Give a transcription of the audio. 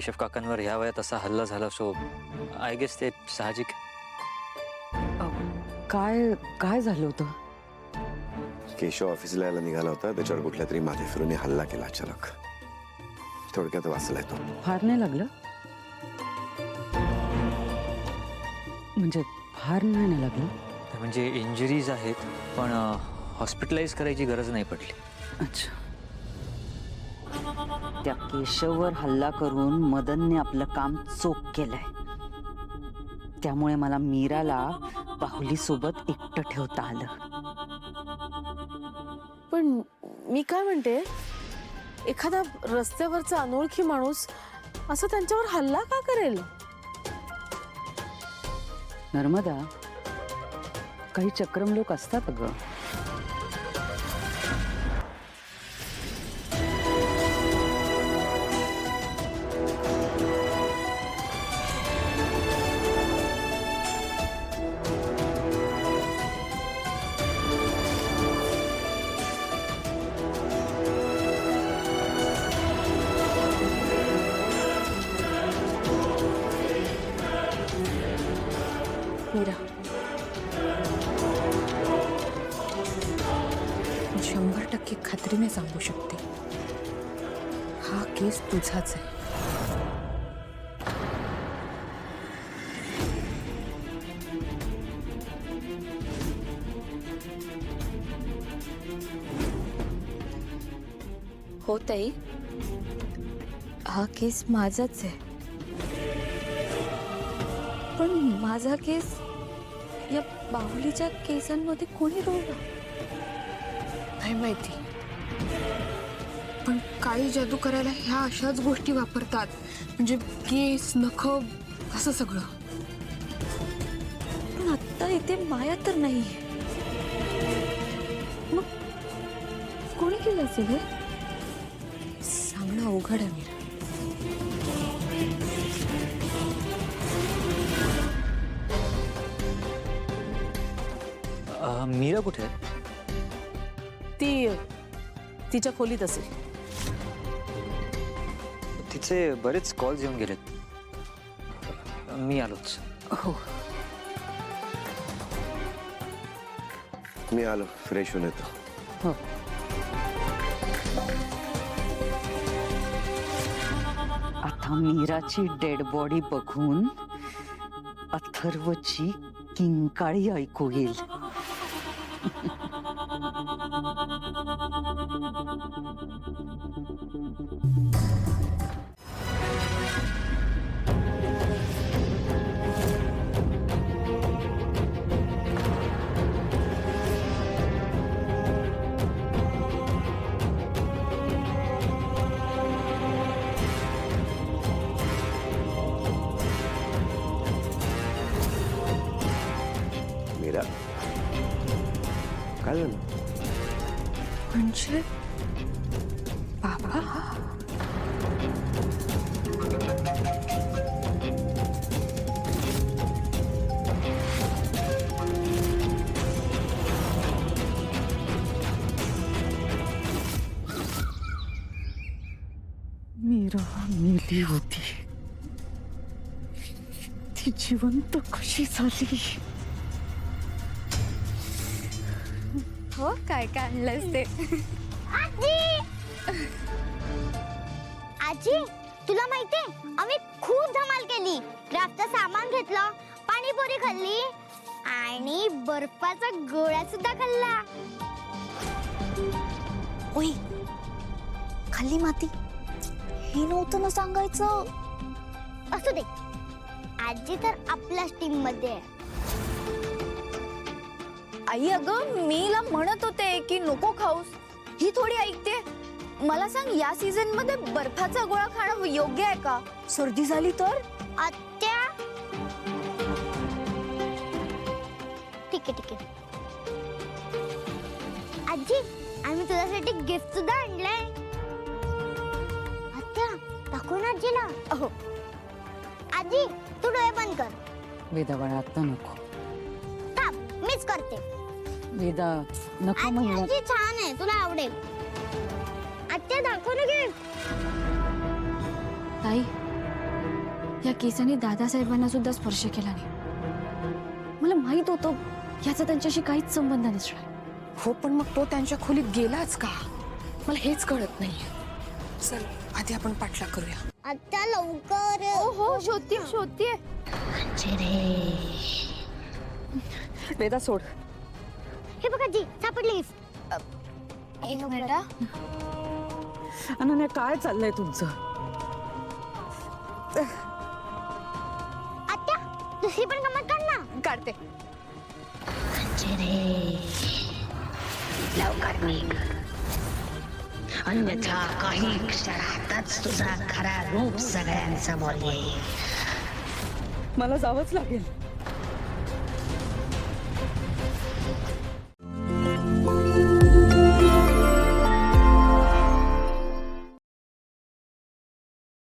केशव काकांवर ह्या वयात असा हल्ला झाला, सो आय गेस ते साहजिक. काय काय झालं होतं? केशव ऑफिसला यायला निघाला होता, त्याच्यावर कुठल्या तरी माथेफिरूंनी हल्ला केला अचानक. थोडक्यात वाचलाय तो. फार नाही लागलं? म्हणजे फार नाही ना लागलं? म्हणजे इंजुरीज आहेत, पण हॉस्पिटलाइज करायची गरज नाही पडली. अच्छा. त्या केशववर हल्ला करून मदनने आपलं काम चोख केलंय. त्यामुळे मला मीराला बाहुली सोबत एकटं ठेवता आलं. पण मी काय म्हणते, एखादा रस्त्यावरचा अनोळखी माणूस असं त्यांच्यावर हल्ला का करेल? नर्मदा, काही चक्रम लोक असतात ग. मीरा, 100% खात्रीने सांगू शकते, हा केस तुझाच आहे. हो ताई, हा केस माझाच आहे. पण माझा केस या बाहुलीच्या केसांमध्ये कोणी रोवला नाही माहिती. पण काही जादू करायला ह्या अशाच गोष्टी वापरतात, म्हणजे केस, नख, असं सगळं. पण आता इथे माया तर नाही, मग कोणी केलं असेल हे सांगणं अवघड आहे. मीरा, मीरा कुठे आहे? ती तिच्या खोलीत असेल. तिचे बरेच कॉल्स येऊन गेलेत. मी आलोच. हो. मी आलो, फ्रेश होऊन येतो. हो. आता मीराची डेड बॉडी बघून अथर्वची किंकाळी ऐकू येईल. मीरा, काय झालं? म्हणजे बाबा, मीरा मेली होती, ती जिवंत कशी झाली? हो, काय काय आणलंस ते? आजी, तुला माहितीये आम्ही खूप धमाल केली. क्राफ्टचं सामान घेतलं, पाणीपुरी खाल्ली आणि बर्फाचा गोळा सुद्धा खाल्ला. ओय, खाल्ली माती, हे नव्हतं ना सांगायचं. असू दे, आजी तर आपल्याच टीम मध्ये आहे. आई, अगं मीला म्हणत होते की नको खाऊस, ही थोडी ऐकते. मला सांग, या सीझन मध्ये बर्फाचा गोळा खाणं योग्य आहे का? सर्दी झाली तर? आत्या, ठीक आहे. आजी, आम्ही तुझ्यासाठी गिफ्ट सुद्धा आणलंय. आत्या, दाखव ना आजीला. हो. आजी, तू डोळे बंद कर. वेदा बाळा, आता नको. थांब, मीच करते. वेदा, नको आजी, म्हणलं. आजी छान आहे, तुला आवडेल. आत्या, दाखव ना गिफ्ट. ताई, या केसाने दादासाहेबांना सुद्धा स्पर्श केला नाही. मला माहित होतं याचा त्यांच्याशी काहीच संबंध नसणार. हो पण मग तो त्यांच्या खोलीत गेलाच का मला हेच कळत नाहीये. चल आधी आपण पाठलाग करूया. आता लवकर. हो शोधतीये. वेदा सोड. हे बघा जी सापडली लिफ्ट. एक मिनिट. अनन्या काय चाललंय तुमचं? आत्या दुसरी पण गंमत काढ ना. काढते. लवकर निघ, अन्यथा काही क्षणातच तुझा खरा रूप सगळ्यांसमोर येईल. मला जावंच लागेल.